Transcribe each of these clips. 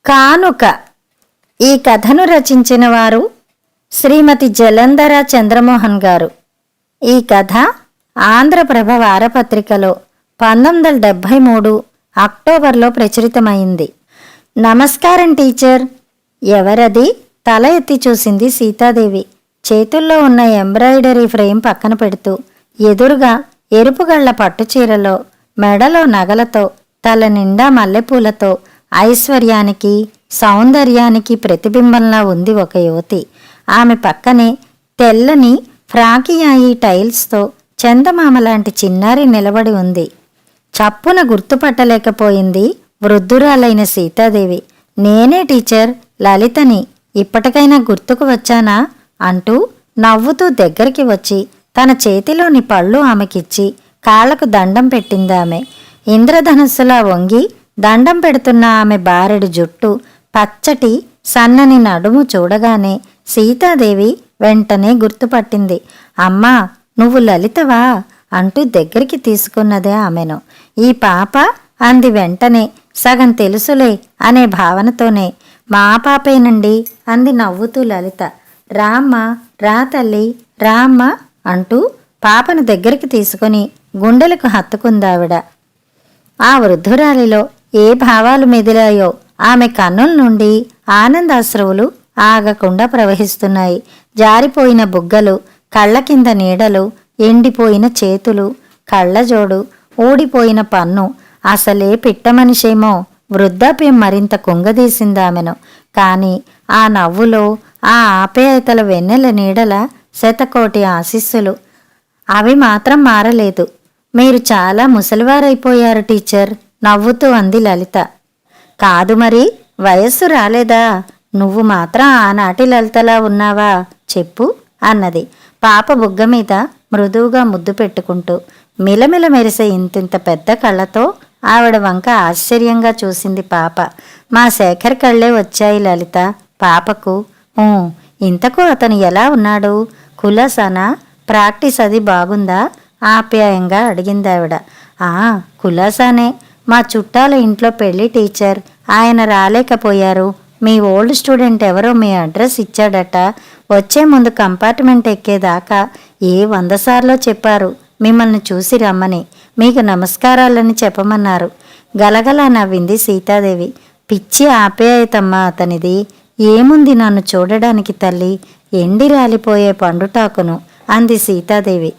కానుక. ఈ కథను రచించిన వారు శ్రీమతి జలంధర చంద్రమోహన్ గారు. ఈ కథ ఆంధ్రప్రభ వారపత్రికలో 1973 అక్టోబర్లో ప్రచురితమైంది. నమస్కారం టీచర్. ఎవరది? తల ఎత్తి చూసింది సీతాదేవి. చేతుల్లో ఉన్న ఎంబ్రాయిడరీ ఫ్రేమ్ పక్కన పెడుతూ. ఎదురుగా ఎరుపుగళ్ల పట్టుచీరలో, మెడలో నగలతో, తల నిండా మల్లెపూలతో, ఐశ్వర్యానికి సౌందర్యానికి ప్రతిబింబంలా ఉంది ఒక యువతి. ఆమె పక్కనే తెల్లని ఫ్రాకియాయి టైల్స్తో చందమామ లాంటి చిన్నారి నిలబడి ఉంది. చప్పున గుర్తుపట్టలేకపోయింది వృద్ధురాలైన సీతాదేవి. నేనే టీచర్, లలితని. ఇప్పటికైనా గుర్తుకు వచ్చానా అంటూ నవ్వుతూ దగ్గరికి వచ్చి తన చేతిలోని పళ్ళు ఆమెకిచ్చి కాళ్లకు దండం పెట్టిందామె. ఇంద్రధనస్సులా వంగి దండం పెడుతున్న ఆమె బారెడు జుట్టు, పచ్చటి సన్నని నడుము చూడగానే సీతాదేవి వెంటనే గుర్తుపట్టింది. అమ్మా, నువ్వు లలితవా అంటూ దగ్గరికి తీసుకున్నదే ఆమెను. ఈ పాప అంది వెంటనే, సగం తెలుసులే అనే భావనతోనే. మా పాపేనండి అంది నవ్వుతూ లలిత. రామ్మ, రా తల్లి, రామ్మ అంటూ పాపను దగ్గరికి తీసుకుని గుండెలకు హత్తుకుందావిడ. ఆ వృద్ధురాలిలో ఏ భావాలు మెదిలాయో ఆమె కన్నుల నుండి ఆనందాశ్రువులు ఆగకుండా ప్రవహిస్తున్నాయి. జారిపోయిన బుగ్గలు, కళ్ళ కింద నీడలు, ఎండిపోయిన చేతులు, కళ్ళజోడు, ఊడిపోయిన పన్ను. అసలే పిట్టమనిషేమో. వృద్ధాప్యం మరింత కుంగదీసిందామెను. కాని ఆ నవ్వులో, ఆ ఆప్యాయతల వెన్నెల నీడల శతకోటి ఆశీస్సులు, అవి మాత్రం మారలేదు. మీరు చాలా ముసలివారైపోయారు టీచర్ నవ్వుతూ అంది లలిత. కాదు మరి, వయస్సు రాలేదా? నువ్వు మాత్రం ఆనాటి లలితలా ఉన్నావా చెప్పు అన్నది పాప బుగ్గ మీద మృదువుగా ముద్దు పెట్టుకుంటూ. మిలమిల మెరిసే ఇంతింత పెద్ద కళ్ళతో ఆవిడ వంక ఆశ్చర్యంగా చూసింది పాప. మా శేఖర్ కళ్ళే వచ్చాయి లలిత పాపకు. ఇంతకు అతను ఎలా ఉన్నాడు? కులాసానా? ప్రాక్టీస్ అది బాగుందా ఆప్యాయంగా అడిగిందావిడ. కులాసానే. మా చుట్టాల ఇంట్లో పెళ్లి టీచర్, ఆయన రాలేకపోయారు. మీ ఓల్డ్ స్టూడెంట్ ఎవరో మీ అడ్రస్ ఇచ్చాడట. వచ్చే ముందు కంపార్ట్మెంట్ ఎక్కేదాకా 100 సార్లు చెప్పారు మిమ్మల్ని చూసి రమ్మని, మీకు నమస్కారాలని చెప్పమన్నారు. గలగలా నవ్వింది సీతాదేవి. పిచ్చి ఆప్యాయతమ్మా అతనిది. ఏముంది నన్ను చూడడానికి తల్లి, ఎండి రాలిపోయే పండుటాకును అంది సీతాదేవి.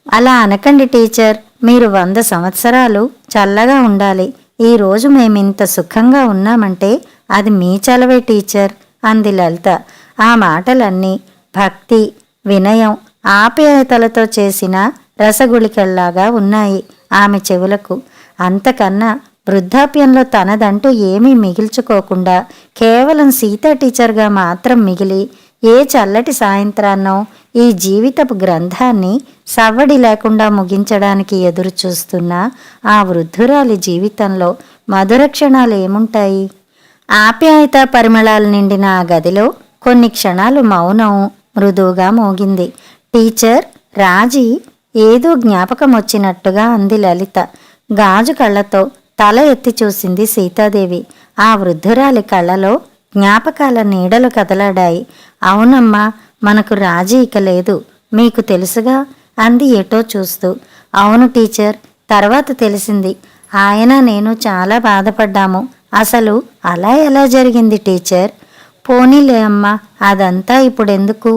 అలా అనకండి టీచర్, మీరు 100 సంవత్సరాలు చల్లగా ఉండాలి. ఈరోజు మేమింత సుఖంగా ఉన్నామంటే అది మీ చలవే టీచర్ అంది లలిత. ఆ మాటలన్నీ భక్తి, వినయం, ఆప్యాయతలతో చేసిన రసగుళికల్లాగా ఉన్నాయి ఆమె చెవులకు. అంతకన్నా వృద్ధాప్యంలో తనదంటూ ఏమీ మిగిల్చుకోకుండా కేవలం సీతా టీచర్గా మాత్రం మిగిలి ఏ చల్లటి సాయంత్రాన్నో ఈ జీవితపు గ్రంథాన్ని సవ్వడి లేకుండా ముగించడానికి ఎదురు చూస్తున్న ఆ వృద్ధురాలి జీవితంలో మధుర క్షణాలు ఏముంటాయి? ఆప్యాయత పరిమళాలు నిండిన ఆ గదిలో కొన్ని క్షణాలు మౌనం మృదువుగా మోగింది. టీచర్, రాజీ ఏదో జ్ఞాపకం వచ్చినట్టుగా అంది లలిత. గాజు కళ్ళతో తల ఎత్తి చూసింది సీతాదేవి. ఆ వృద్ధురాలి కళ్ళలో జ్ఞాపకాల నీడలు కదలాడాయి. అవునమ్మా, మనకు రాజీ ఇక లేదు, మీకు తెలుసుగా అంది ఎటో చూస్తూ. అవును టీచర్, తర్వాత తెలిసింది. ఆయన నేను చాలా బాధపడ్డాము. అసలు అలా ఎలా జరిగింది టీచర్? పోనీలే అమ్మా, అదంతా ఇప్పుడెందుకు.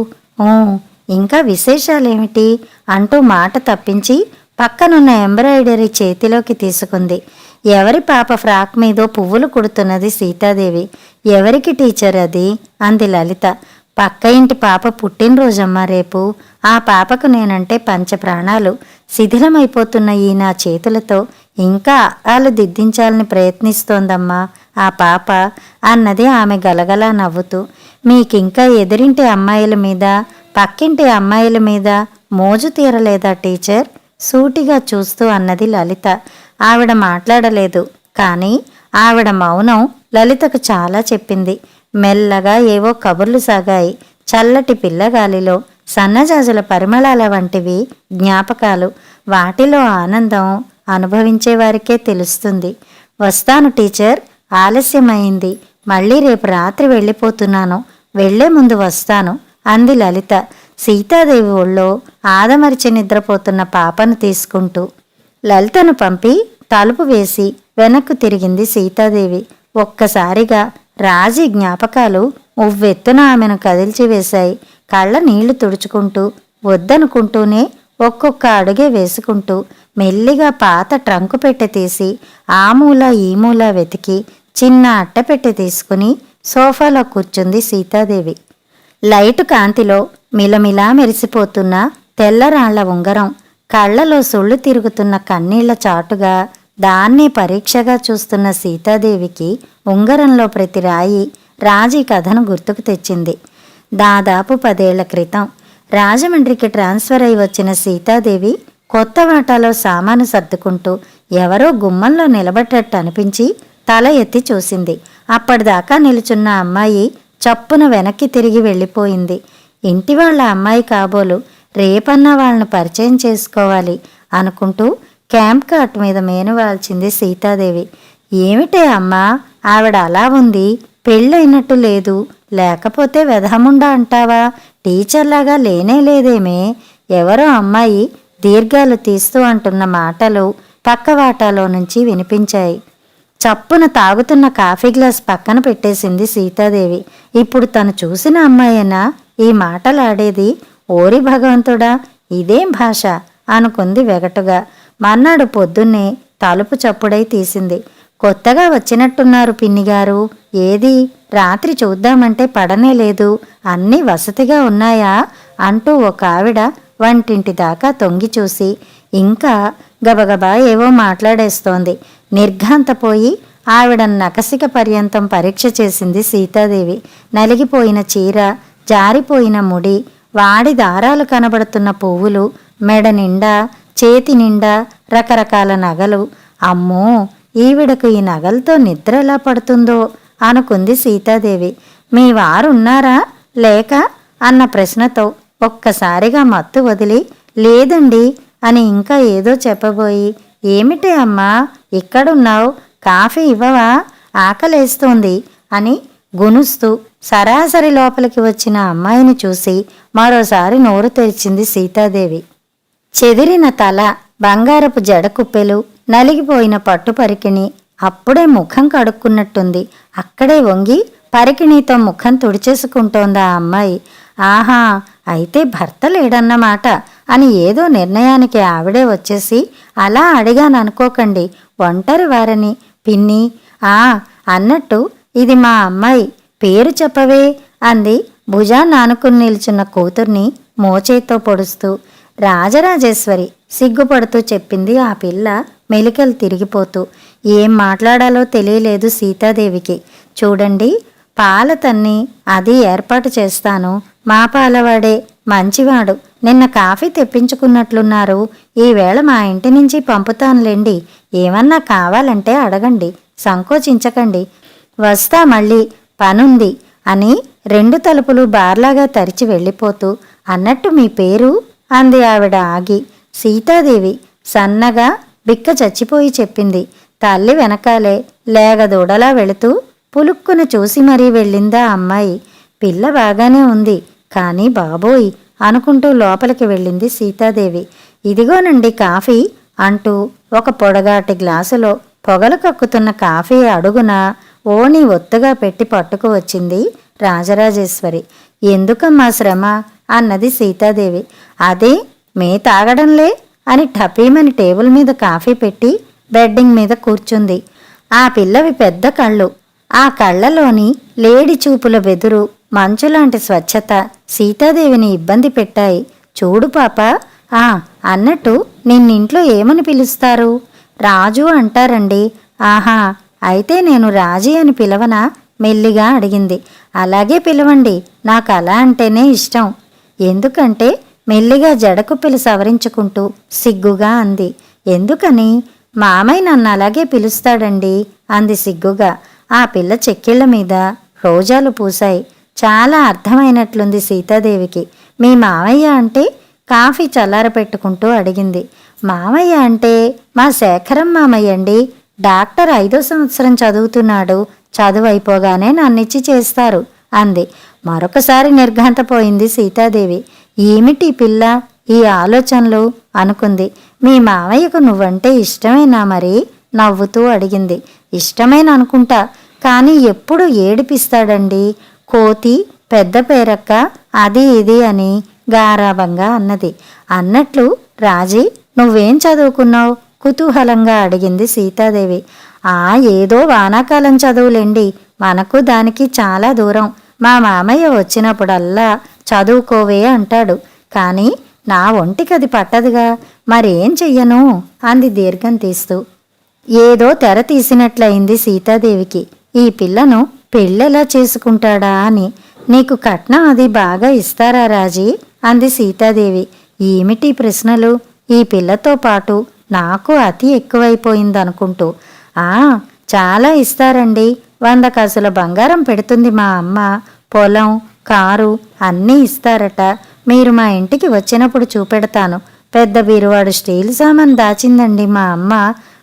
ఇంకా విశేషాలేమిటి అంటూ మాట తప్పించి పక్కనున్న ఎంబ్రాయిడరీ చేతిలోకి తీసుకుంది. ఎవరి పాప ఫ్రాక్ మీదో పువ్వులు కుడుతున్నది సీతాదేవి. ఎవరికి టీచర్ అది అంది లలిత. పక్క ఇంటి పాప పుట్టినరోజమ్మా రేపు. ఆ పాపకు నేనంటే పంచప్రాణాలు. శిథిలమైపోతున్న ఈ నా చేతులతో ఇంకా ఆలు దిద్దించాలని ప్రయత్నిస్తోందమ్మా ఆ పాప అన్నది ఆమె గలగలా నవ్వుతూ. మీకింకా ఎదురింటి అమ్మాయిల మీద, పక్కింటి అమ్మాయిల మీద మోజు తీరలేదా టీచర్ సూటిగా చూస్తూ అన్నది లలిత. ఆవిడ మాట్లాడలేదు. కానీ ఆవిడ మౌనం లలితకు చాలా చెప్పింది. మెల్లగా ఏవో కబుర్లు సాగాయి. చల్లటి పిల్లగాలిలో సన్నజాజుల పరిమళాల వంటివి జ్ఞాపకాలు. వాటిలో ఆనందం అనుభవించేవారికే తెలుస్తుంది. వస్తాను టీచర్, ఆలస్యమైంది. మళ్ళీ రేపు రాత్రి వెళ్ళిపోతున్నాను, వెళ్లే ముందు వస్తాను అంది లలిత సీతాదేవి ఒళ్ళో ఆదమరిచి నిద్రపోతున్న పాపను తీసుకుంటూ. లలితను పంపి తలుపు వేసి వెనక్కు తిరిగింది సీతాదేవి. ఒక్కసారిగా రాజీ జ్ఞాపకాలు ఉవ్వెత్తున ఆమెను కదిల్చివేశాయి. కళ్ళ నీళ్లు తుడుచుకుంటూ వద్దనుకుంటూనే ఒక్కొక్క అడుగే వేసుకుంటూ మెల్లిగా పాత ట్రంకు పెట్టె తీసి ఆ మూల ఈ మూల వెతికి చిన్న అట్టపెట్టె తీసుకుని సోఫాలో కూర్చుంది సీతాదేవి. లైటు కాంతిలో మిలమిలా మెరిసిపోతున్న తెల్లరాళ్ల ఉంగరం కళ్లలో సుళ్ళు తిరుగుతున్న కన్నీళ్ల చాటుగా దాన్నే పరీక్షగా చూస్తున్న సీతాదేవికి ఉంగరంలో ప్రతి రాయి రాజీ కథను గుర్తుకు తెచ్చింది. దాదాపు 10 ఏళ్ల క్రితం రాజమండ్రికి ట్రాన్స్ఫర్ అయి వచ్చిన సీతాదేవి కొత్త వాటాలో సామాను సర్దుకుంటూ ఎవరో గుమ్మంలో నిలబడ్డట్టు అనిపించి తల ఎత్తి చూసింది. అప్పటిదాకా నిలుచున్న అమ్మాయి చప్పున వెనక్కి తిరిగి వెళ్ళిపోయింది. ఇంటి వాళ్ళ అమ్మాయి కాబోలు, రేపన్నా వాళ్ళను పరిచయం చేసుకోవాలి అనుకుంటూ క్యాంప్ కాట్ మీద మేనువాల్చింది సీతాదేవి. ఏమిటే అమ్మా, ఆవిడ అలా ఉంది, పెళ్ళైనట్టు లేదు, లేకపోతే వెధముండా అంటావా, టీచర్లాగా లేనే లేదేమే. ఎవరో అమ్మాయి దీర్ఘాలు తీస్తూ అంటున్న మాటలు పక్క వాటాలో నుంచి వినిపించాయి. చప్పున తాగుతున్న కాఫీ గ్లాస్ పక్కన పెట్టేసింది సీతాదేవి. ఇప్పుడు తను చూసిన అమ్మాయేనా ఈ మాటలాడేది? ఓరి భగవంతుడా, ఇదేం భాష అనుకుంది వెగటుగా. మర్నాడు పొద్దున్నే తలుపు చప్పుడై తీసింది. కొత్తగా వచ్చినట్టున్నారు పిన్నిగారు, ఏది రాత్రి చూద్దామంటే పడనే లేదు, అన్నీ వసతిగా ఉన్నాయా అంటూ ఒక ఆవిడ వంటింటి దాకా తొంగి చూసి ఇంకా గబగబా ఏవో మాట్లాడేస్తోంది. నిర్ఘాంతపోయి ఆవిడ నకసిక పర్యంతం పరీక్ష చేసింది సీతాదేవి. నలిగిపోయిన చీర, జారిపోయిన ముడి, వాడి దారాలు కనబడుతున్న పువ్వులు, మెడ నిండా చేతి నిండా రకరకాల నగలు. అమ్మో, ఈవిడకు ఈ నగలతో నిద్ర ఎలా పడుతుందో అనుకుంది సీతాదేవి. మీ వారున్నారా లేక అన్న ప్రశ్నతో ఒక్కసారిగా మత్తు వదిలి లేదండి అని ఇంకా ఏదో చెప్పబోయి, ఏమిటే అమ్మా ఇక్కడున్నావు, కాఫీ ఇవ్వవా, ఆకలేస్తోంది అని గునుస్తూ సరాసరి లోపలికి వచ్చిన అమ్మాయిని చూసి మరోసారి నోరు తెరిచింది సీతాదేవి. చెదిరిన తల, బంగారపు జడకుప్పెలు, నలిగిపోయిన పట్టు పరికిణి. అప్పుడే ముఖం కడుక్కున్నట్టుంది. అక్కడే వంగి పరికిణీతో ముఖం తుడిచేసుకుంటోందా అమ్మాయి. ఆహా, అయితే భర్త లేడన్నమాట అని ఏదో నిర్ణయానికి ఆవిడే వచ్చేసి, అలా అడిగాననుకోకండి, ఒంటరి వారని పిన్ని. అన్నట్టు ఇది మా అమ్మాయి, పేరు చెప్పవే అంది భుజాన్ని ఆనుకుని నిల్చున్న కూతుర్ని మోచేతో పొడుస్తూ. రాజరాజేశ్వరి సిగ్గుపడుతూ చెప్పింది ఆ పిల్ల మెలికలు తిరిగిపోతూ. ఏం మాట్లాడాలో తెలియలేదు సీతాదేవికి. చూడండి, పాల తన్ని అది ఏర్పాటు చేస్తాను, మా పాలవాడే, మంచివాడు, నిన్న కాఫీ తెప్పించుకున్నట్లున్నారు, ఈవేళ మా ఇంటి నుంచి పంపుతానులేండి, ఏమన్నా కావాలంటే అడగండి, సంకోచించకండి, వస్తా మళ్ళీ, పనుంది అని 2 తలుపులు బార్లాగా తెరిచి వెళ్ళిపోతూ. అన్నట్టు మీ పేరు అంది ఆవిడ ఆగి. సీతాదేవి సన్నగా బిక్క చచ్చిపోయి చెప్పింది. తల్లి వెనకాలే లేగదూడలా వెళుతూ పులుక్కున చూసి మరీ వెళ్ళిందా అమ్మాయి. పిల్ల బాగానే ఉంది, కానీ బాబోయ్ అనుకుంటూ లోపలికి వెళ్ళింది సీతాదేవి. ఇదిగోనండి కాఫీ అంటూ ఒక పొడగాటి గ్లాసులో పొగలు కక్కుతున్న కాఫీ అడుగున ఓణి ఒత్తుగా పెట్టి పట్టుకు వచ్చింది రాజరాజేశ్వరి. ఎందుకమ్మా శ్రమ అన్నది సీతాదేవి. అదే మే తాగడంలే అని టపీమని టేబుల్ మీద కాఫీ పెట్టి బెడ్డింగ్ మీద కూర్చుంది. ఆ పిల్లవి పెద్ద కళ్ళు, ఆ కళ్ళలోని లేడి చూపుల బెదురు, మంచులాంటి స్వచ్ఛత సీతాదేవిని ఇబ్బంది పెట్టాయి. చూడు పాప, అన్నట్టు నిన్నింట్లో ఏమని పిలుస్తారు? రాజు అంటారండి. ఆహా, అయితే నేను రాజీ అని పిలవనా? మెల్లిగా అడిగింది. అలాగే పిలవండి, నాకు అలా అంటేనే ఇష్టం. ఎందుకంటే మెల్లిగా జడకుప్పిలు సవరించుకుంటూ సిగ్గుగా అంది. ఎందుకని? మామయ్య నన్ను అలాగే పిలుస్తాడండి అంది సిగ్గుగా. ఆ పిల్ల చెక్కిళ్ల మీద రోజాలు పూశాయి. చాలా అర్థమైనట్లుంది సీతాదేవికి. మీ మామయ్య అంటే? కాఫీ చల్లారపెట్టుకుంటూ అడిగింది. మామయ్య అంటే మా శేఖరం మామయ్య అండి, డాక్టర్ 5వ సంవత్సరం చదువుతున్నాడు, చదువు అయిపోగానే నన్నిచ్చి చేస్తారు అంది. మరొకసారి నిర్ఘాంతపోయింది సీతాదేవి. ఏమిటి పిల్ల ఈ ఆలోచనలు అనుకుంది. మీ మావయ్యకు నువ్వంటే ఇష్టమేనా మరి? నవ్వుతూ అడిగింది. ఇష్టమేన అనుకుంటా, కానీ ఎప్పుడు ఏడిపిస్తాడండి. కోతి పెద్ద పేరక్క అది ఇది అని గారాబంగా అన్నది. అన్నట్లు రాజీ నువ్వేం చదువుకున్నావు? కుతూహలంగా అడిగింది సీతాదేవి. ఏదో వానాకాలం చదువులేండి, మనకు దానికి చాలా దూరం. మా మామయ్య వచ్చినప్పుడల్లా చదువుకోవే అంటాడు, కానీ నా ఒంటికది పట్టదుగా, మరేం చెయ్యను అంది దీర్ఘం తీస్తూ. ఏదో తెర తీసినట్లయింది సీతాదేవికి. ఈ పిల్లను పెళ్ళెలా చేసుకుంటాడా అని. నీకు కట్నం అది బాగా ఇస్తారా రాజీ అంది సీతాదేవి. ఏమిటి ప్రశ్నలు? ఈ పిల్లతో పాటు నాకు అతి ఎక్కువైపోయిందనుకుంటూ. చాలా ఇస్తారండి. 100 కాసుల బంగారం పెడుతుంది మా అమ్మ. పొలం, కారు అన్నీ ఇస్తారట. మీరు మా ఇంటికి వచ్చినప్పుడు చూపెడతాను. పెద్ద బీరువాడు స్టీల్ సామాన్ దాచిందండి మా అమ్మ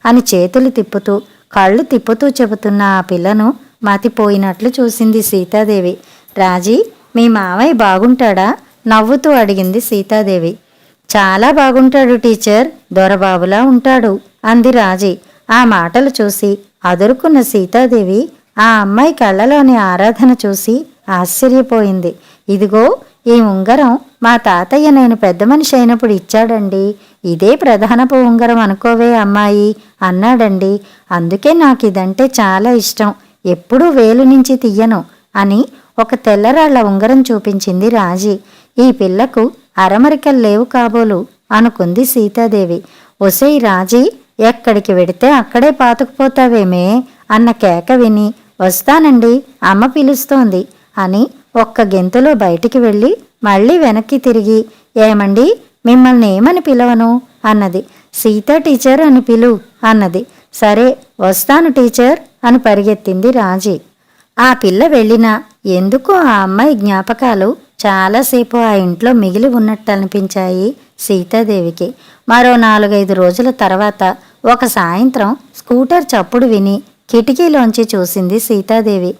అని చేతులు తిప్పుతూ కళ్ళు తిప్పుతూ చెబుతున్న ఆ పిల్లను మతిపోయినట్లు చూసింది సీతాదేవి. రాజీ మీ మావయ్య బాగుంటాడా? నవ్వుతూ అడిగింది సీతాదేవి. చాలా బాగుంటాడు టీచర్, దొరబాబులా ఉంటాడు అంది రాజీ. ఆ మాటలు చూసి అదురుకున్న సీతాదేవి ఆ అమ్మాయి కళ్ళలోని ఆరాధన చూసి ఆశ్చర్యపోయింది. ఇదిగో ఈ ఉంగరం మా తాతయ్య నేను పెద్ద మనిషి అయినప్పుడు ఇచ్చాడండి. ఇదే ప్రధానపు ఉంగరం అనుకోవే అమ్మాయి అన్నాడండి. అందుకే నాకిదంటే చాలా ఇష్టం. ఎప్పుడూ వేలు నుంచి తీయను అని ఒక తెల్లరాళ్ల ఉంగరం చూపించింది రాజీ. ఈ పిల్లకు అరమరికలు లేవు కాబోలు అనుకుంది సీతాదేవి. ఒసేయ్ రాజీ, ఎక్కడికి వెడితే అక్కడే పాతుకుపోతావేమే అన్న కేక విని వస్తానండి, అమ్మ పిలుస్తోంది అని ఒక్క గెంతులో బయటికి వెళ్ళి మళ్ళీ వెనక్కి తిరిగి ఏమండి మిమ్మల్ని ఏమని పిలవను అన్నది. సీతా టీచర్ అని పిలు అన్నది. సరే వస్తాను టీచర్ అని పరిగెత్తింది రాజీ. ఆ పిల్ల వెళ్ళినా ఎందుకో ఆ అమ్మాయి జ్ఞాపకాలు చాలాసేపు ఆ ఇంట్లో మిగిలి ఉన్నట్టు అనిపించాయి సీతాదేవికి. మరో 4-5 రోజుల తర్వాత ఒక సాయంత్రం స్కూటర్ చప్పుడు విని కిటికీలోంచి చూసింది సీతాదేవి.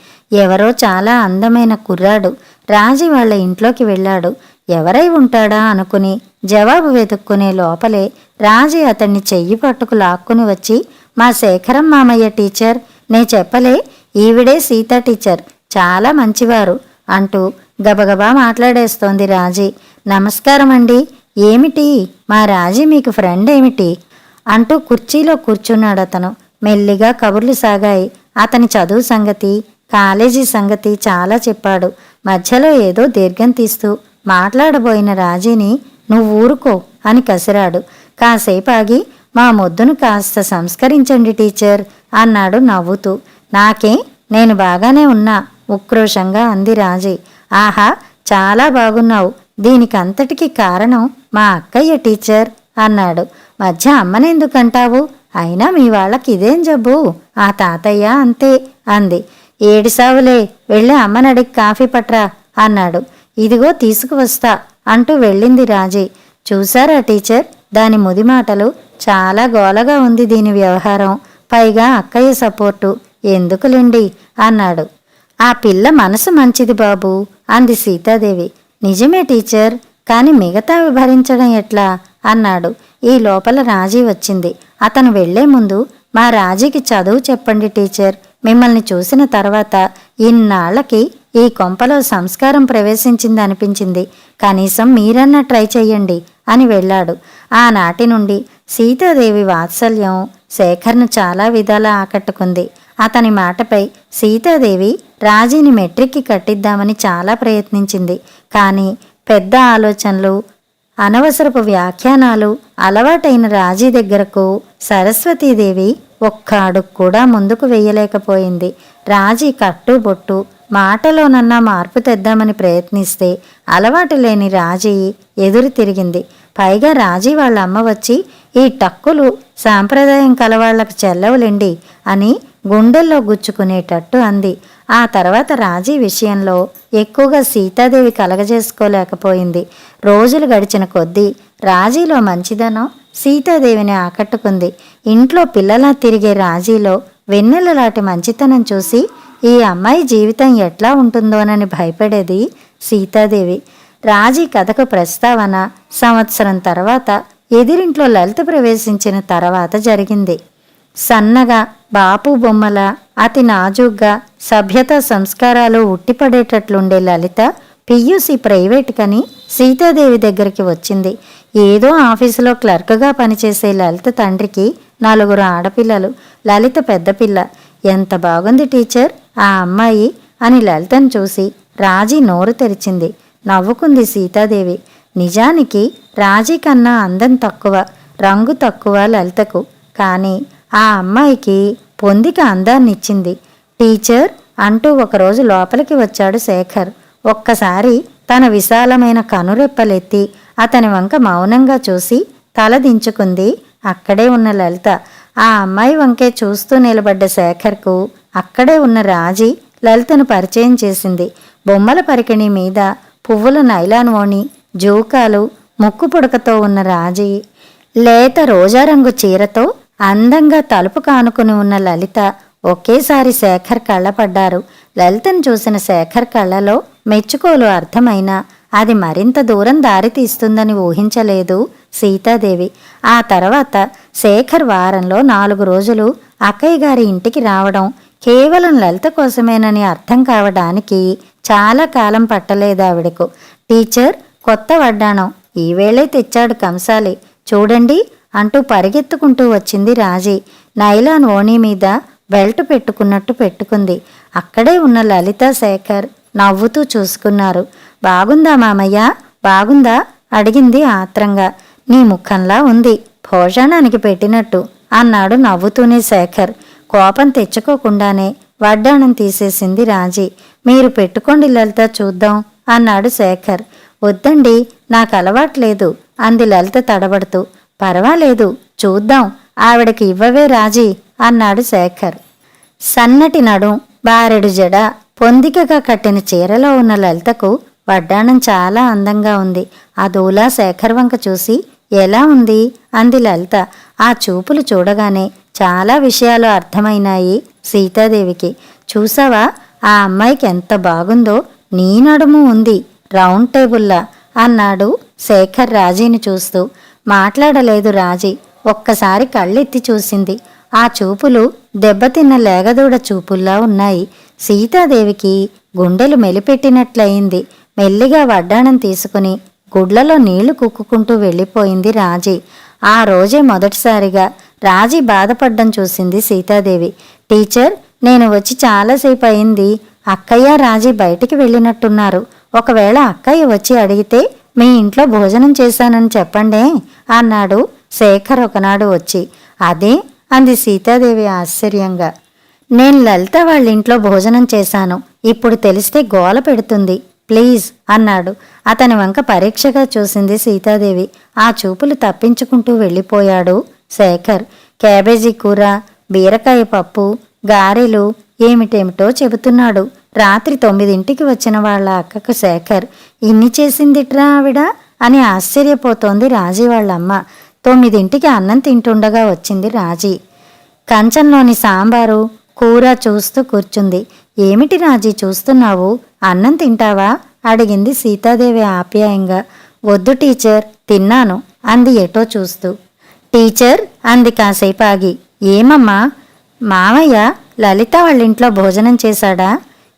ఎవరో చాలా అందమైన కుర్రాడు రాజీ వాళ్ళ ఇంట్లోకి వెళ్ళాడు. ఎవరై ఉంటాడా అనుకుని జవాబు వెతుక్కునే లోపలే రాజీ అతన్ని చెయ్యి పట్టుకు లాక్కుని వచ్చి, మా శేఖరం మామయ్య టీచర్, నే చెప్పలే, ఈవిడే సీతా టీచర్, చాలా మంచివారు అంటూ గబగబా మాట్లాడేస్తోంది రాజీ. నమస్కారం అండి. ఏమిటి మా రాజీ మీకు ఫ్రెండ్ ఏమిటి అంటూ కుర్చీలో కూర్చున్నాడు అతను. మెల్లిగా కబుర్లు సాగాయి. అతని చదువు సంగతి, కాలేజీ సంగతి చాలా చెప్పాడు. మధ్యలో ఏదో దీర్ఘం తీస్తూ మాట్లాడబోయిన రాజీని నువ్వు ఊరుకో అని కసిరాడు. కాసేపాగి మా మొద్దును కాస్త సంస్కరించండి టీచర్ అన్నాడు నవ్వుతూ. నాకే, నేను బాగానే ఉన్నా ఉక్రోషంగా అంది రాజీ. ఆహా, చాలా బాగున్నావు. దీనికంతటికి కారణం మా అక్కయ్య టీచర్ అన్నాడు. మధ్య అమ్మనెందుకంటావు? అయినా మీ వాళ్ళకి ఇదేం జబ్బు? ఆ తాతయ్య అంతే అంది. ఏడిసావులే, వెళ్ళి అమ్మనడికి కాఫీ పట్రా అన్నాడు. ఇదిగో తీసుకువస్తా అంటూ వెళ్ళింది రాజీ. చూసారా టీచర్, దాని ముది మాటలు, చాలా గోలగా ఉంది దీని వ్యవహారం. పైగా అక్కయ్య సపోర్టు. ఎందుకులేండి అన్నాడు. ఆ పిల్ల మనసు మంచిది బాబు అంది సీతాదేవి. నిజమే టీచర్, కాని మిగతావి భరించడం ఎట్లా అన్నాడు. ఈ లోపల రాజీ వచ్చింది. అతను వెళ్లే ముందు మా రాజీకి చదువు చెప్పండి టీచర్. మిమ్మల్ని చూసిన తర్వాత ఇన్నాళ్లకి ఈ కొంపలో సంస్కారం ప్రవేశించింది అనిపించింది. కనీసం మీరన్నా ట్రై చెయ్యండి అని వెళ్ళాడు. ఆనాటి నుండి సీతాదేవి వాత్సల్యం శేఖర్ను చాలా విధాలా ఆకట్టుకుంది. అతని మాటపై సీతాదేవి రాజీని మెట్రిక్కి కట్టిద్దామని చాలా ప్రయత్నించింది. కానీ పెద్ద ఆలోచనలు, అనవసరపు వ్యాఖ్యానాలు అలవాటైన రాజీ దగ్గరకు సరస్వతీదేవి ఒక్క అడుగు కూడా ముందుకు వెయ్యలేకపోయింది. రాజీ కట్టుబొట్టు మాటలోనన్నా మార్పు తెద్దామని ప్రయత్నిస్తే అలవాటు లేని రాజీ ఎదురు తిరిగింది. పైగా రాజీ వాళ్ళ అమ్మ వచ్చి, ఈ టక్కులు సాంప్రదాయం కలవాళ్లకు చెల్లవులేండి అని గుండెల్లో గుచ్చుకునేటట్టు అంది. ఆ తర్వాత రాజీ విషయంలో ఎక్కువగా సీతాదేవి కలగజేసుకోలేకపోయింది. రోజులు గడిచిన కొద్దీ రాజీలో మంచిదనం సీతాదేవిని ఆకట్టుకుంది. ఇంట్లో పిల్లలా తిరిగే రాజీలో వెన్నెలలాంటి మంచితనం చూసి ఈ అమ్మాయి జీవితం ఎట్లా ఉంటుందోనని భయపడేది సీతాదేవి. రాజీ కథకు ప్రస్తావన సంవత్సరం తర్వాత ఎదిరింట్లో లలిత ప్రవేశించిన తర్వాత జరిగింది. సన్నగా, బాపు బొమ్మల, అతి నాజూగ్గా, సభ్యత సంస్కారాలు ఉట్టిపడేటట్లుండే లలిత పియూసీ ప్రైవేట్ కని సీతాదేవి దగ్గరికి వచ్చింది. ఏదో ఆఫీసులో క్లర్క్గా పనిచేసే లలిత తండ్రికి 4 ఆడపిల్లలు. లలిత పెద్దపిల్ల. ఎంత బాగుంది టీచర్ ఆ అమ్మాయి అని లలితను చూసి రాజీ నోరు తెరిచింది. నవ్వుకుంది సీతాదేవి. నిజానికి రాజీ కన్నా అందం తక్కువ, రంగు తక్కువ లలితకు. కానీ ఆ అమ్మాయికి పొందిక అందాన్నిచ్చింది. టీచర్ అంటూ ఒకరోజు లోపలికి వచ్చాడు శేఖర్. ఒక్కసారి తన విశాలమైన కనురెప్పలెత్తి అతని వంక మౌనంగా చూసి తల దించుకుంది అక్కడే ఉన్న లలిత. ఆ అమ్మాయి వంకే చూస్తూ నిలబడ్డ శేఖర్కు అక్కడే ఉన్న రాజీ లలితను పరిచయం చేసింది. బొమ్మల పరికిణి మీద పువ్వుల నైలాన్ ఓణి, జూకాలు, ముక్కు పుడకతో ఉన్న రాజీ లేత రోజారంగు చీరతో అందంగా తలుపు కానుకుని ఉన్న లలిత ఒకేసారి శేఖర్ కళ్ళపడ్డారు. లలితను చూసిన శేఖర్ కళ్ళలో మెచ్చుకోలు అర్థమైనా అది మరింత దూరం దారితీస్తుందని ఊహించలేదు సీతాదేవి. ఆ తర్వాత శేఖర్ వారంలో 4 రోజులు అక్కయ్య గారి ఇంటికి రావడం కేవలం లలిత కోసమేనని అర్థం కావడానికి చాలా కాలం పట్టలేదు ఆవిడకు. టీచర్ కొత్త వడ్డాణం ఈవేళే తెచ్చాడు కంసాలి చూడండి అంటూ పరిగెత్తుకుంటూ వచ్చింది రాజీ. నైలాన్ ఓణీ మీద బెల్ట్ పెట్టుకున్నట్టు పెట్టుకుంది. అక్కడే ఉన్న లలిత, శేఖర్ నవ్వుతూ చూసుకున్నారు. బాగుందా మామయ్య, బాగుందా అడిగింది ఆత్రంగా. నీ ముఖంలా ఉంది, భోజనానికి పెట్టినట్టు అన్నాడు నవ్వుతూనే శేఖర్. కోపం తెచ్చుకోకుండానే వడ్డాణం తీసేసింది రాజీ. మీరు పెట్టుకోండి లలిత చూద్దాం అన్నాడు శేఖర్. వద్దండి నాకు అలవాట్లేదు అంది లలిత తడబడుతూ. పర్వాలేదు చూద్దాం, ఆవిడకి ఇవ్వవే రాజీ అన్నాడు శేఖర్. సన్నటి నడుం, బారెడు జడ, పొందికగా కట్టిన చీరలో ఉన్న లలితకు వడ్డాణం చాలా అందంగా ఉంది. ఆ దూలా శేఖర్ వంక చూసి ఎలా ఉంది అంది లలిత. ఆ చూపులు చూడగానే చాలా విషయాలు అర్థమైనాయి సీతాదేవికి. చూసావా ఆ అమ్మాయికి ఎంత బాగుందో, నీ నడుము ఉంది రౌండ్ టేబుల్లా అన్నాడు శేఖర్ రాజీని చూస్తూ. మాట్లాడలేదు రాజీ. ఒక్కసారి కళ్ళెత్తి చూసింది. ఆ చూపులు దెబ్బతిన్న లేగదూడ చూపుల్లా ఉన్నాయి. సీతాదేవికి గుండెలు మెలిపెట్టినట్లయింది. మెల్లిగా వడ్డాణం తీసుకుని గుడ్లలో నీళ్లు కుక్కుకుంటూ వెళ్ళిపోయింది రాజీ. ఆ రోజే మొదటిసారిగా రాజీ బాధపడ్డం చూసింది సీతాదేవి. టీచర్ నేను వచ్చి చాలాసేపు అయింది. అక్కయ్య రాజీ బయటికి వెళ్ళినట్టున్నారు. ఒకవేళ అక్కయ్య వచ్చి అడిగితే మీ ఇంట్లో భోజనం చేశానని చెప్పండే అన్నాడు శేఖర్ ఒకనాడు వచ్చి. అదే అంది సీతాదేవి ఆశ్చర్యంగా. నేను లలిత వాళ్ళ ఇంట్లో భోజనం చేశాను, ఇప్పుడు తెలిస్తే గోల పెడుతుంది ప్లీజ్ అన్నాడు. అతని వంక పరీక్షగా చూసింది సీతాదేవి. ఆ చూపులు తప్పించుకుంటూ వెళ్ళిపోయాడు శేఖర్. క్యాబేజీ కూర, బీరకాయ పప్పు, గారెలు ఏమిటేమిటో చెబుతున్నాడు. రాత్రి 9ంటికి వచ్చిన వాళ్ళ అక్కకు శేఖర్ ఇన్ని చేసిందిట్రా ఆవిడ అని ఆశ్చర్యపోతోంది రాజీ వాళ్ళమ్మ. 9ంటికి అన్నం తింటుండగా వచ్చింది రాజీ. కంచంలోని సాంబారు, కూర చూస్తూ కూర్చుంది. ఏమిటి రాజీ చూస్తున్నావు, అన్నం తింటావా అడిగింది సీతాదేవి ఆప్యాయంగా. వద్దు టీచర్ తిన్నాను అంది ఎటో చూస్తూ. టీచర్ అంది కాసేపు ఆగి. ఏమమ్మా, మామయ్య లలిత వాళ్ళింట్లో భోజనం చేశాడా?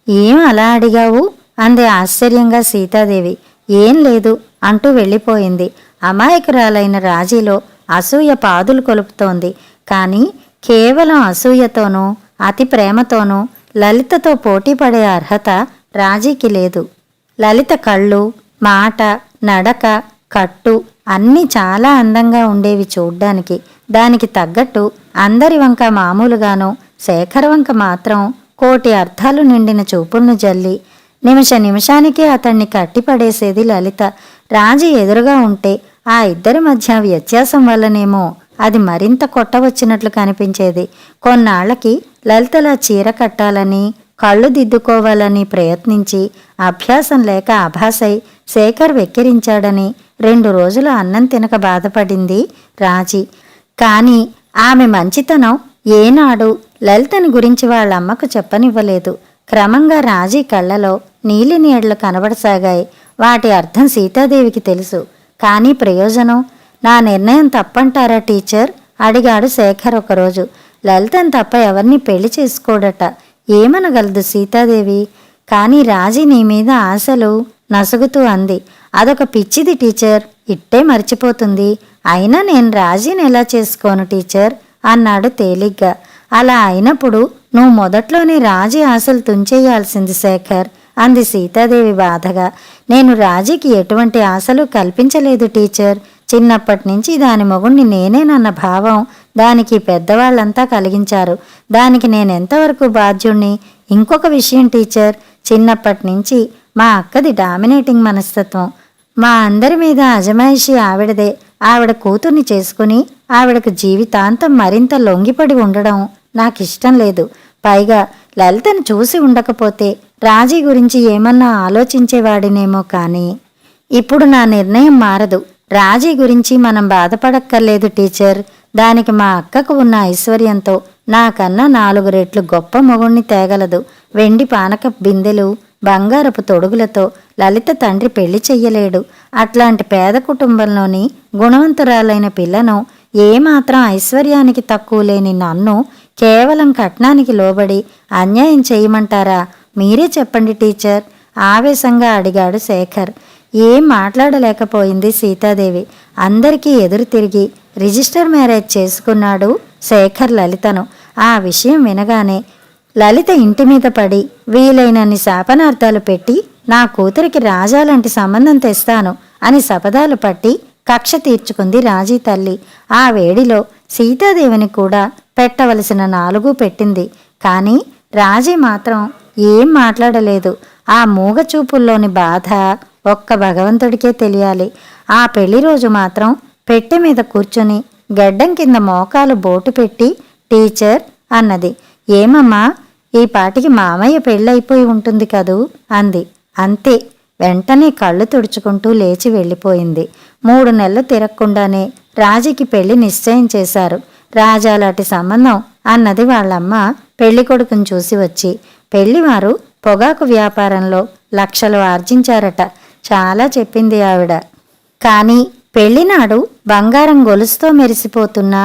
ఏం అలా అడిగావు అంది ఆశ్చర్యంగా సీతాదేవి. ఏం లేదు అంటూ వెళ్ళిపోయింది. అమాయకురాలైన రాజీలో అసూయ పాదులు కొలుపుతోంది. కానీ కేవలం అసూయతోనూ అతి ప్రేమతోనూ లలితతో పోటీపడే అర్హత రాజీకి లేదు. లలిత కళ్ళు, మాట, నడక, కట్టు అన్నీ చాలా అందంగా ఉండేవి చూడ్డానికి. దానికి తగ్గట్టు అందరి వంక మామూలుగానూ, శేఖర్ వంక మాత్రం కోటి అర్థాలు నిండిన చూపులను జల్లి నిమిషానికే అతన్ని కట్టిపడేసేది లలిత. రాజీ ఎదురుగా ఉంటే ఆ ఇద్దరి మధ్య వ్యత్యాసం వల్లనేమో అది మరింత కొట్టవచ్చినట్లు కనిపించేది. కొన్నాళ్లకి లలితలా చీర కట్టాలని, కళ్ళు దిద్దుకోవాలని ప్రయత్నించి అభ్యాసం లేక అభాసై శేఖర్ వెక్కిరించాడని 2 రోజులు అన్నం తినక బాధపడింది రాజీ. కానీ ఆమె మంచితనం ఏనాడు లలితని గురించి వాళ్ళమ్మకు చెప్పనివ్వలేదు. క్రమంగా రాజీ కళ్ళలో నీలి నీడలు కనబడసాగాయి. వాటి అర్థం సీతాదేవికి తెలుసు. కానీ ప్రయోజనం? నా నిర్ణయం తప్పంటారా టీచర్? అడిగాడు శేఖర్ ఒకరోజు. లలితను తప్ప ఎవరిని పెళ్లి చేసుకోడట. ఏమనగలదు సీతాదేవి? కానీ రాజీ నీ మీద ఆశలు నసుగుతూ అంది. అదొక పిచ్చిది టీచర్, ఇట్టే మర్చిపోతుంది. అయినా నేను రాజీని ఎలా చేసుకోను టీచర్ అన్నాడు తేలిగ్గా. అలా అయినప్పుడు నువ్వు మొదట్లోనే రాజీ ఆశలు తుంచేయాల్సింది శేఖర్ అంది సీతాదేవి బాధగా. నేను రాజీకి ఎటువంటి ఆశలు కల్పించలేదు టీచర్. చిన్నప్పటి నుంచి దాని మొగుణ్ణి నేనేనన్న భావం దానికి పెద్దవాళ్ళంతా కలిగించారు. దానికి నేనెంతవరకు బాధ్యుణ్ణి? ఇంకొక విషయం టీచర్, చిన్నప్పటి నుంచి మా అక్కది డామినేటింగ్ మనస్తత్వం. మా అందరి మీద అజమాయిషి ఆవిడదే. ఆవిడ కూతుర్ని చేసుకుని ఆవిడకు జీవితాంతం మరింత లొంగిపడి ఉండడం నాకిష్టం లేదు. పైగా లలితను చూసి ఉండకపోతే రాజీ గురించి ఏమన్నా ఆలోచించేవాడినేమో. కానీ ఇప్పుడు నా నిర్ణయం మారదు. రాజీ గురించి మనం బాధపడక్కర్లేదు టీచర్. దానికి మా అక్కకు ఉన్న ఐశ్వర్యంతో నాకన్నా 4 రెట్లు గొప్ప మొగుణ్ణి తేగలదు. వెండి పానక బిందెలు, బంగారపు తొడుగులతో లలిత తండ్రి పెళ్లి చెయ్యలేడు. అట్లాంటి పేద కుటుంబంలోని గుణవంతురాలైన పిల్లను, ఏమాత్రం ఐశ్వర్యానికి తక్కువ లేని నన్ను కేవలం కట్నానికి లోబడి అన్యాయం చేయమంటారా? మీరే చెప్పండి టీచర్ ఆవేశంగా అడిగాడు శేఖర్. ఏం మాట్లాడలేకపోయింది సీతాదేవి. అందరికీ ఎదురు తిరిగి రిజిస్టర్ మ్యారేజ్ చేసుకున్నాడు శేఖర్ లలితను. ఆ విషయం వినగానే లలిత ఇంటి మీద పడి వీలైనన్ని శాపనార్థాలు పెట్టి నా కూతురికి రాజాలాంటి సంబంధం తెస్తాను అని శపథాలు పట్టి కక్ష తీర్చుకుంది రాజీ తల్లి. ఆ వేడిలో సీతాదేవిని కూడా పెట్టవలసిన 4 పెట్టింది. కానీ రాజీ మాత్రం ఏం మాట్లాడలేదు. ఆ మూగచూపుల్లోని బాధ ఒక్క భగవంతుడికే తెలియాలి. ఆ పెళ్లి రోజు మాత్రం పెట్టె మీద కూర్చుని గడ్డం కింద మోకాలు బోటు పెట్టి టీచర్ అన్నది. ఏమమ్మా, ఈ పాటికి మామయ్య పెళ్ళైపోయి ఉంటుంది కదూ అంది. అంతే. వెంటనే కళ్ళు తుడుచుకుంటూ లేచి వెళ్ళిపోయింది. 3 నెలలు తిరగకుండానే రాజీకి పెళ్లి నిశ్చయం చేశారు. రాజాలాంటి సంబంధం అన్నది వాళ్ళమ్మ పెళ్లి కొడుకుని చూసి వచ్చి. పెళ్లివారు పొగాకు వ్యాపారంలో లక్షలు ఆర్జించారట. చాలా చెప్పింది ఆవిడ. కానీ పెళ్లినాడు బంగారం గొలుసుతో మెరిసిపోతున్న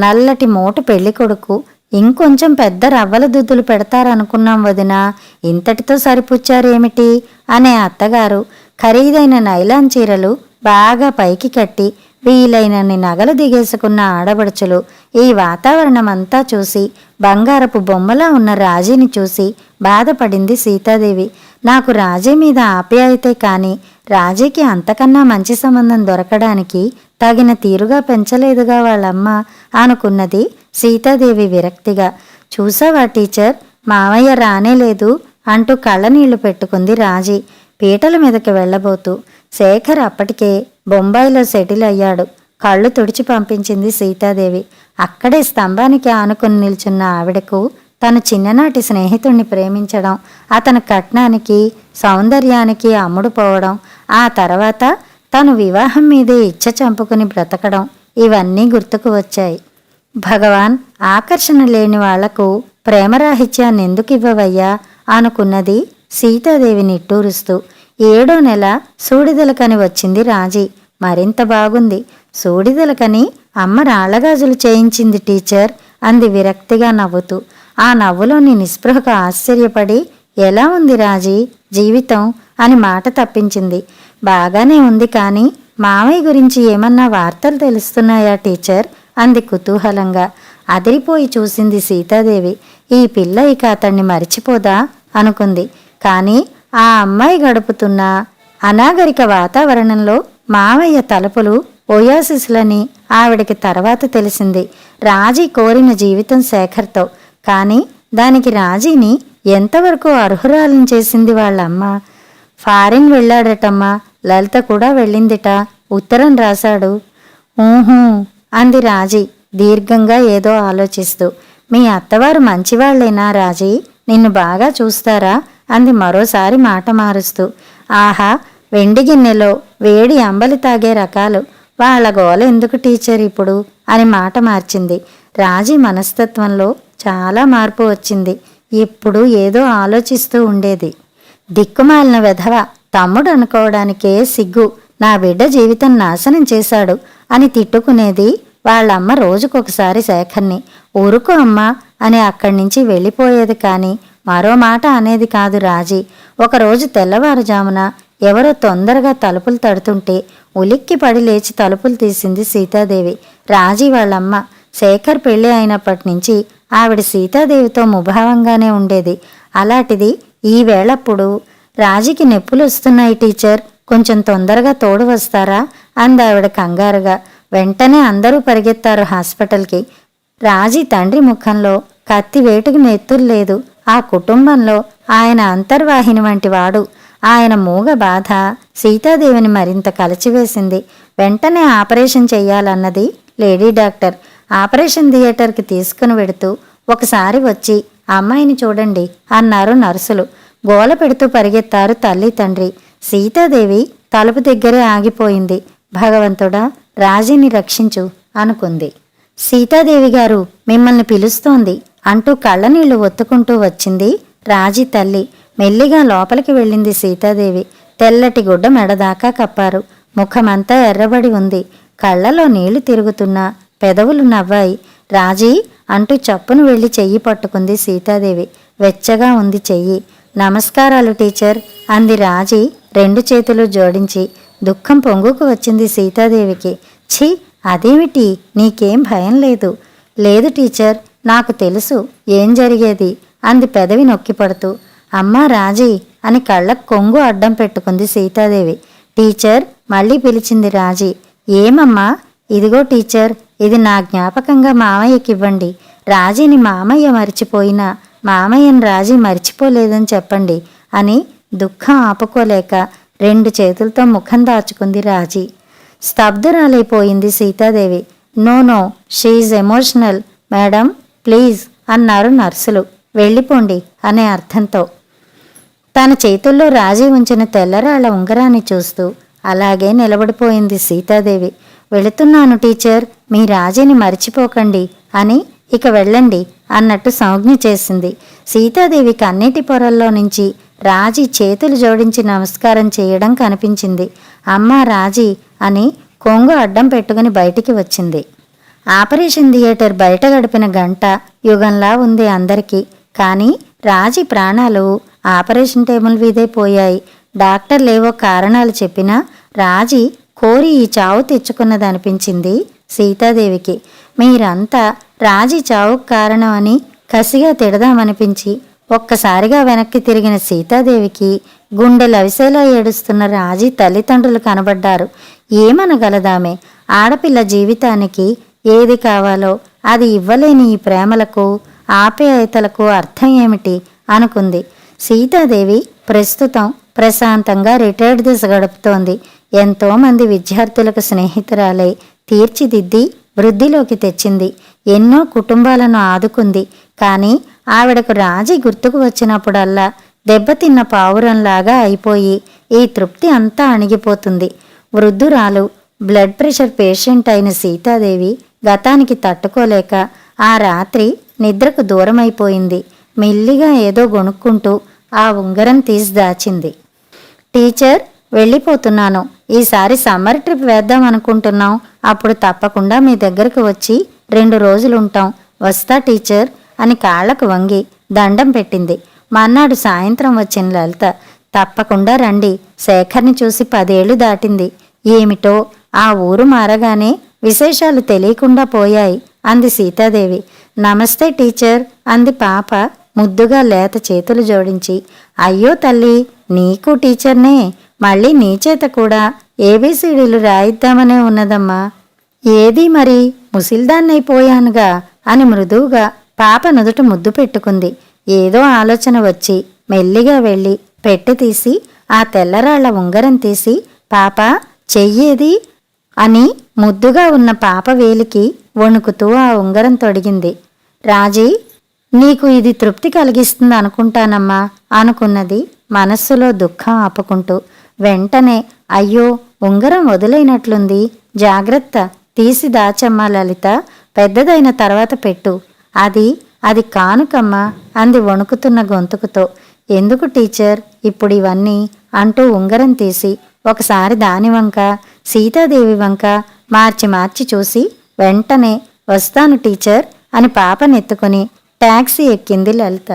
నల్లటి మోటు పెళ్లి కొడుకు ఇంకొంచెం పెద్ద రవ్వల దుద్దులు పెడతారనుకున్నాం వదినా, ఇంతటితో సరిపుచ్చారేమిటి అనే అత్తగారు ఖరీదైన నైలాన్ చీరలు బాగా పైకి కట్టి వీలైనన్ని నగలు దిగేసుకున్న ఆడబడుచులు ఈ వాతావరణమంతా చూసి బంగారపు బొమ్మలా ఉన్న రాజీని చూసి బాధపడింది సీతాదేవి. నాకు రాజీ మీద ఆప్యాయతే కానీ రాజీకి అంతకన్నా మంచి సంబంధం దొరకడానికి తగిన తీరుగా పెంచలేదుగా వాళ్ళమ్మ అనుకున్నది సీతాదేవి విరక్తిగా. చూసావా టీచర్, మావయ్య రానేలేదు అంటూ కళ్ళనీళ్లు పెట్టుకుంది రాజీ పీటల మీదకి వెళ్ళబోతూ. శేఖర్ అప్పటికే బొంబాయిలో సెటిల్ అయ్యాడు. కళ్ళు తుడిచి పంపించింది సీతాదేవి. అక్కడే స్తంభానికి ఆనుకుని నిల్చున్న ఆవిడకు తను చిన్ననాటి స్నేహితుణ్ణి ప్రేమించడం, అతని కట్నానికి సౌందర్యానికి అమ్ముడుపోవడం, ఆ తర్వాత తను వివాహం మీదే ఇచ్చ చంపుకుని బ్రతకడం, ఇవన్నీ గుర్తుకు వచ్చాయి. భగవాన్, ఆకర్షణ లేని వాళ్లకు ప్రేమరాహిత్యాన్ని ఎందుకు ఇవ్వవయ్యా అనుకున్నది సీతాదేవి నిట్టూరుస్తూ. 7వ నెల సూడిదలకని వచ్చింది రాజీ. మరింత బాగుంది. సూడిదలకని అమ్మ రాళ్లగాజులు చేయించింది టీచర్ అంది విరక్తిగా నవ్వుతూ. ఆ నవ్వులోని నిస్పృహకు ఆశ్చర్యపడి, ఎలా ఉంది రాజీ జీవితం అని మాట తప్పించింది. బాగానే ఉంది, కానీ మామయ్య గురించి ఏమన్నా వార్తలు తెలుస్తున్నాయా టీచర్ అంది కుతూహలంగా. అదిరిపోయి చూసింది సీతాదేవి. ఈ పిల్ల ఇక అతన్ని మరిచిపోదా అనుకుంది. కానీ ఆ అమ్మాయి గడుపుతున్న అనాగరిక వాతావరణంలో మావయ్య తలుపులు ఓయాసిస్లని ఆవిడికి తర్వాత తెలిసింది. రాజీ కోరిన జీవితం శేఖర్తో. కానీ దానికి రాజీని ఎంతవరకు అర్హురాలను చేసింది వాళ్ళమ్మ. ఫారిన్ వెళ్ళాడటమ్మా, లలిత కూడా వెళ్ళిందిట, ఉత్తరం రాశాడు. ఊహూ అంది రాజీ దీర్ఘంగా ఏదో ఆలోచిస్తూ. మీ అత్తవారు మంచివాళ్లేనా రాజీ, నిన్ను బాగా చూస్తారా అంది మరోసారి మాట మారుస్తూ. ఆహా, వెండి గిన్నెలో వేడి అంబలి తాగే రకాలు. వాళ్ళ గోల ఎందుకు టీచర్ ఇప్పుడు అని మాట మార్చింది. రాజీ మనస్తత్వంలో చాలా మార్పు వచ్చింది. ఎప్పుడూ ఏదో ఆలోచిస్తూ ఉండేది. దిక్కుమాలిన వెధవ, తమ్ముడు అనుకోవడానికే సిగ్గు, నా బిడ్డ జీవితం నాశనం చేశాడు అని తిట్టుకునేది వాళ్ళమ్మ రోజుకొకసారి శేఖర్ని. ఊరుకో అమ్మా అని అక్కడి నుంచి వెళ్ళిపోయేది. కానీ మరో మాట అనేది కాదు రాజీ. ఒకరోజు తెల్లవారుజామున ఎవరో తొందరగా తలుపులు తడుతుంటే ఉలిక్కి పడి లేచి తలుపులు తీసింది సీతాదేవి. రాజీ వాళ్ళమ్మ. శేఖర్ పెళ్ళి అయినప్పటి నుంచి ఆవిడ సీతాదేవితో ముభావంగానే ఉండేది. అలాంటిది ఈ వేళప్పుడు రాజీకి నొప్పులు వస్తున్నాయి టీచర్, కొంచెం తొందరగా తోడు వస్తారా అందావిడ కంగారుగా. వెంటనే అందరూ పరిగెత్తారు హాస్పిటల్కి. రాజీ తండ్రి ముఖంలో కత్తి వేటుకు నెత్తురు లేదు. ఆ కుటుంబంలో ఆయన అంతర్వాహిని వంటి వాడు. ఆయన మూగ బాధ సీతాదేవిని మరింత కలచివేసింది. వెంటనే ఆపరేషన్ చెయ్యాలన్నది లేడీ డాక్టర్. ఆపరేషన్ థియేటర్కి తీసుకుని వెడుతూ ఒకసారి వచ్చి అమ్మాయిని చూడండి అన్నారు నర్సులు. గోల పెడుతూ పరిగెత్తారు తల్లి తండ్రి. సీతాదేవి తలుపు దగ్గరే ఆగిపోయింది. భగవంతుడా, రాజీని రక్షించు అనుకుంది. సీతాదేవి గారు మిమ్మల్ని పిలుస్తోంది అంటూ కళ్ళనీళ్లు ఒత్తుకుంటూ వచ్చింది రాజీ తల్లి. మెల్లిగా లోపలికి వెళ్ళింది సీతాదేవి. తెల్లటి గుడ్డ మెడదాకా కప్పారు. ముఖమంతా ఎర్రబడి ఉంది. కళ్ళలో నీళ్లు తిరుగుతున్నా పెదవులు నవ్వాయి. రాజీ అంటూ చప్పును వెళ్ళి చెయ్యి పట్టుకుంది సీతాదేవి. వెచ్చగా ఉంది చెయ్యి. నమస్కారాలు టీచర్ అంది రాజీ రెండు చేతులు జోడించి. దుఃఖం పొంగుకు వచ్చింది సీతాదేవికి. ఛీ, అదేమిటి, నీకేం భయం లేదు? లేదు టీచర్, నాకు తెలుసు ఏం జరిగేది అంది పెదవి నొక్కిపడుతూ. అమ్మా రాజీ అని కళ్ళకు కొంగు అడ్డం పెట్టుకుంది సీతాదేవి. టీచర్ మళ్ళీ పిలిచింది రాజీ. ఏమమ్మా? ఇదిగో టీచర్, ఇది నా జ్ఞాపకంగా మామయ్యకివ్వండి. రాజీని మామయ్య మరిచిపోయినా మామయ్యను రాజీ మరిచిపోలేదని చెప్పండి అని దుఃఖం ఆపుకోలేక రెండు చేతులతో ముఖం దాచుకుంది రాజీ. స్తబ్దురాలైపోయింది Sitadevi. No no, she emotional madam, please అన్నారు నర్సులు. వెళ్ళిపోండి అనే అర్థంతో. తన చేతుల్లో రాజీ ఉంచిన తెల్లరాళ్ల ఉంగరాన్ని చూస్తూ అలాగే నిలబడిపోయింది సీతాదేవి. వెళుతున్నాను టీచర్, మీ రాజీని మరిచిపోకండి అని ఇక వెళ్ళండి అన్నట్టు సంజ్ఞ చేసింది. సీతాదేవి కన్నీటి పొరల్లో నుంచి రాజీ చేతులు జోడించి నమస్కారం చేయడం కనిపించింది. అమ్మా రాజీ అని కొంగు అడ్డం పెట్టుకుని బయటికి వచ్చింది. ఆపరేషన్ థియేటర్ బయట గడిపిన గంట యుగంలా ఉంది అందరికీ. కానీ రాజీ ప్రాణాలు ఆపరేషన్ టేబుల్ మీదే పోయాయి. డాక్టర్లేవో కారణాలు చెప్పినా రాజీ కోరి ఈ చావు తెచ్చుకున్నదనిపించింది సీతాదేవికి. మీరంతా రాజీ చావుకు కారణం అని కసిగా తిడదామనిపించి ఒక్కసారిగా వెనక్కి తిరిగిన సీతాదేవికి గుండె లవిసేలా ఏడుస్తున్న రాజీ తల్లిదండ్రులు కనబడ్డారు. ఏమనగలదామె? ఆడపిల్ల జీవితానికి ఏది కావాలో అది ఇవ్వలేని ఈ ప్రేమలకు ఆప్యాయతలకు అర్థం ఏమిటి అనుకుంది. సీతాదేవి ప్రస్తుతం ప్రశాంతంగా రిటైర్డ్ దశ గడుపుతోంది. ఎంతోమంది విద్యార్థులకు స్నేహితురాలై తీర్చిదిద్ది వృద్ధిలోకి తెచ్చింది. ఎన్నో కుటుంబాలను ఆదుకుంది. కానీ ఆవిడకు రాజీ గుర్తుకు వచ్చినప్పుడల్లా దెబ్బతిన్న పావురంలాగా అయిపోయి ఈ తృప్తి అంతా అణిగిపోతుంది. వృద్ధురాలు, బ్లడ్ ప్రెషర్ పేషెంట్ అయిన సీతాదేవి గతానికి తట్టుకోలేక ఆ రాత్రి నిద్రకు దూరమైపోయింది. మెల్లిగా ఏదో గొణుక్కుంటూ ఆ ఉంగరం తీసి దాచింది. టీచర్, వెళ్ళిపోతున్నాను. ఈసారి సమ్మర్ ట్రిప్ వేద్దాం అనుకుంటున్నాం. అప్పుడు తప్పకుండా మీ దగ్గరకు వచ్చి 2 రోజులుంటాం. వస్తా టీచర్ అని కాళ్లకు వంగి దండం పెట్టింది. మర్నాడు సాయంత్రం వచ్చిన లలిత, తప్పకుండా రండి, శేఖర్ని చూసి 10 ఏళ్లు దాటింది. ఏమిటో ఆ ఊరు మారగానే విశేషాలు తెలియకుండా పోయాయి అంది సీతాదేవి. నమస్తే టీచర్ అంది పాప ముద్దుగా లేత చేతులు జోడించి. అయ్యో తల్లి, నీకు టీచర్నే, మళ్ళీ నీ చేత కూడా ఏబీసీడీలు రాయిద్దామనే ఉన్నదమ్మా. ఏది మరి, ముసిల్దాన్నైపోయానుగా అని మృదువుగా పాప నుదుట ముద్దు పెట్టుకుంది. ఏదో ఆలోచన వచ్చి మెల్లిగా వెళ్ళి పెట్టె తీసి ఆ తెల్లరాళ్ల ఉంగరం తీసి, పాప చెయ్యేది అని ముద్దుగా ఉన్న పాప వేలికి వణుకుతూ ఆ ఉంగరం తొడిగింది. రాజీ, నీకు ఇది తృప్తి కలిగిస్తుంది అనుకుంటానమ్మా అనుకున్నది మనస్సులో దుఃఖం ఆపుకుంటూ. వెంటనే అయ్యో, ఉంగరం వదిలేనట్లుంది, జాగ్రత్త, తీసి దాచమ్మా లలిత, పెద్దదైన తర్వాత పెట్టు. అది అది కానుకమ్మా అంది వణుకుతున్న గొంతుకుతో. ఎందుకు టీచర్ ఇప్పుడు ఇవన్నీ అంటూ ఉంగరం తీసి ఒకసారి దాని వంక సీతాదేవి వంక మార్చి మార్చి చూసి వెంటనే వస్తాను టీచర్ అని పాపనెత్తుకుని టాక్సీ ఎక్కింది లలిత.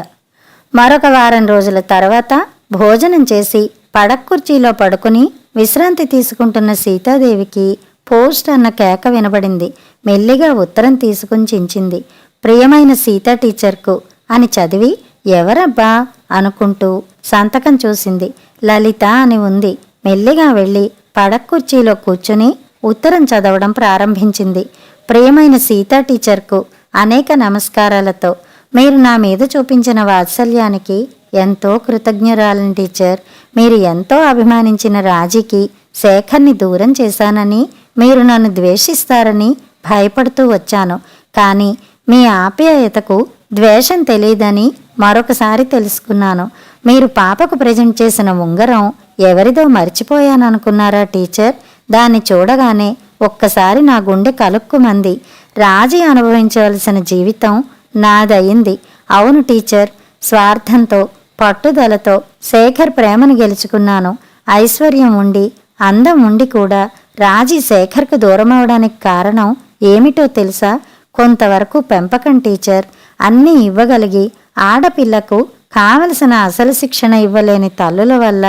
మరొక వారం రోజుల తర్వాత భోజనం చేసి పడక్కుర్చీలో పడుకుని విశ్రాంతి తీసుకుంటున్న సీతాదేవికి పోస్ట్ అన్న కేక వినబడింది. మెల్లిగా ఉత్తరం తీసుకుని చించింది. ప్రియమైన సీతా టీచర్కు అని చదివి ఎవరబ్బా అనుకుంటూ సంతకం చూసింది. లలిత అని ఉంది. మెల్లిగా వెళ్ళి పడక్కుర్చీలో కూర్చుని ఉత్తరం చదవడం ప్రారంభించింది. ప్రియమైన సీతా టీచర్కు అనేక నమస్కారాలతో మీరు నా మీద చూపించిన వాత్సల్యానికి ఎంతో కృతజ్ఞురాలని టీచర్. మీరు ఎంతో అభిమానించిన రాజీకి శేఖర్ని దూరం చేశానని, మీరు నన్ను ద్వేషిస్తారని భయపడుతూ వచ్చాను. కానీ మీ ఆప్యాయతకు ద్వేషం తెలియదని మరొకసారి తెలుసుకున్నాను. మీరు పాపకు ప్రజెంట్ చేసిన ఉంగరం ఎవరిదో మర్చిపోయాననుకున్నారా టీచర్? దాన్ని చూడగానే ఒక్కసారి నా గుండె కలుక్కుమంది. రాజీ అనుభవించవలసిన జీవితం నాదయింది. అవును టీచర్, స్వార్థంతో పట్టుదలతో శేఖర్ ప్రేమను గెలుచుకున్నాను. ఐశ్వర్యం ఉండి అందం ఉండి కూడా రాజీ శేఖర్కు దూరమవడానికి కారణం ఏమిటో తెలుసా? కొంతవరకు పెంపకం టీచర్. అన్నీ ఇవ్వగలిగి ఆడపిల్లకు కావలసిన అసలు శిక్షణ ఇవ్వలేని తల్లుల వల్ల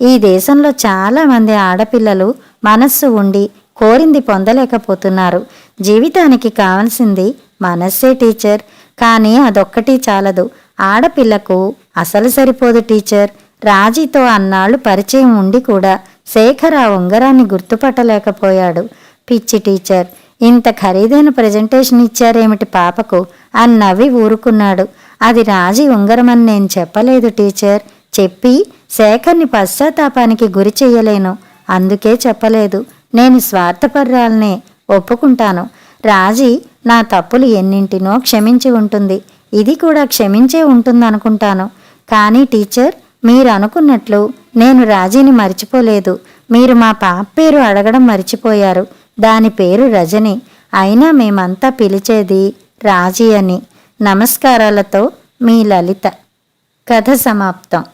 ఈ దేశంలో చాలామంది ఆడపిల్లలు మనస్సు ఉండి కోరింది పొందలేకపోతున్నారు. జీవితానికి కావలసింది మనస్సే టీచర్. కానీ అదొక్కటి చాలదు. ఆడపిల్లకు అసలు సరిపోదు టీచర్. రాజీతో అన్నాళ్ళు పరిచయం ఉండి కూడా శేఖర్ ఆ ఉంగరాన్ని గుర్తుపట్టలేకపోయాడు. పిచ్చి టీచర్, ఇంత ఖరీదైన ప్రజెంటేషన్ ఇచ్చారేమిటి పాపకు అని నవ్వి ఊరుకున్నాడు. అది రాజీ ఉంగరమని నేను చెప్పలేదు టీచర్. చెప్పి శేఖర్ని పశ్చాత్తాపానికి గురి చెయ్యలేను. అందుకే చెప్పలేదు. నేను స్వార్థపర్రాలనే ఒప్పుకుంటాను. రాజీ నా తప్పులు ఎన్నింటినో క్షమించి ఉంటుంది. ఇది కూడా క్షమించే ఉంటుందనుకుంటాను. కానీ టీచర్, మీరు అనుకున్నట్లు నేను రాజీని మర్చిపోలేదు. మీరు మా పాప పేరు అడగడం మర్చిపోయారు. దాని పేరు రజని. అయినా మేమంతా పిలిచేది రాజీ అని. నమస్కారాలతో మీ లలిత. కథ సమాప్తం.